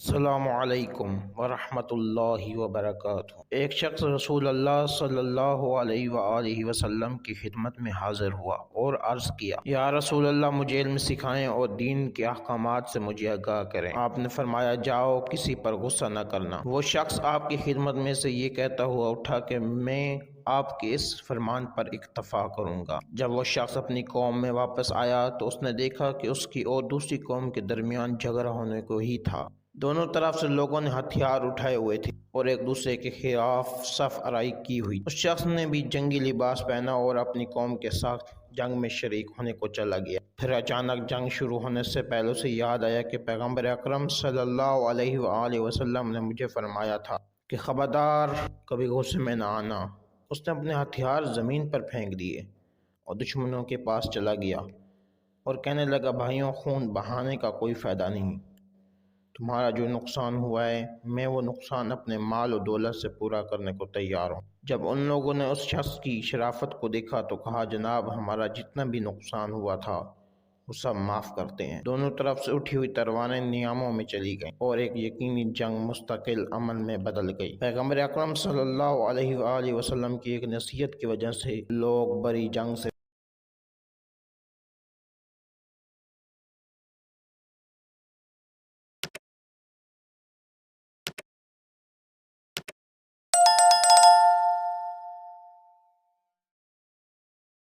السلام علیکم ورحمۃ اللہ وبرکاتہ۔ ایک شخص رسول اللہ صلی اللہ علیہ وآلہ وسلم کی خدمت میں حاضر ہوا اور عرض کیا، یا رسول اللہ، مجھے علم سکھائیں اور دین کے احکامات سے مجھے آگاہ کریں۔ آپ نے فرمایا، جاؤ، کسی پر غصہ نہ کرنا۔ وہ شخص آپ کی خدمت میں سے یہ کہتا ہوا اٹھا کہ میں آپ کے اس فرمان پر اکتفا کروں گا۔ جب وہ شخص اپنی قوم میں واپس آیا تو اس نے دیکھا کہ اس کی اور دوسری قوم کے درمیان جھگڑا ہونے کو ہی تھا۔ دونوں طرف سے لوگوں نے ہتھیار اٹھائے ہوئے تھے اور ایک دوسرے کے خلاف صف آرائی کی ہوئی۔ اس شخص نے بھی جنگی لباس پہنا اور اپنی قوم کے ساتھ جنگ میں شریک ہونے کو چلا گیا۔ پھر اچانک جنگ شروع ہونے سے پہلے اسے یاد آیا کہ پیغمبر اکرم صلی اللہ علیہ وآلہ وسلم نے مجھے فرمایا تھا کہ خبردار، کبھی غصے میں نہ آنا۔ اس نے اپنے ہتھیار زمین پر پھینک دیے اور دشمنوں کے پاس چلا گیا اور کہنے لگا، بھائیوں، خون بہانے کا کوئی فائدہ نہیں۔ تمہارا جو نقصان ہوا ہے، میں وہ نقصان اپنے مال و دولت سے پورا کرنے کو تیار ہوں۔ جب ان لوگوں نے اس شخص کی شرافت کو دیکھا تو کہا، جناب، ہمارا جتنا بھی نقصان ہوا تھا وہ سب معاف کرتے ہیں۔ دونوں طرف سے اٹھی ہوئی تلواریں نیاموں میں چلی گئیں اور ایک یقینی جنگ مستقل امن میں بدل گئی۔ پیغمبر اکرم صلی اللہ علیہ وآلہ وسلم کی ایک نصیحت کی وجہ سے لوگ بڑی جنگ سے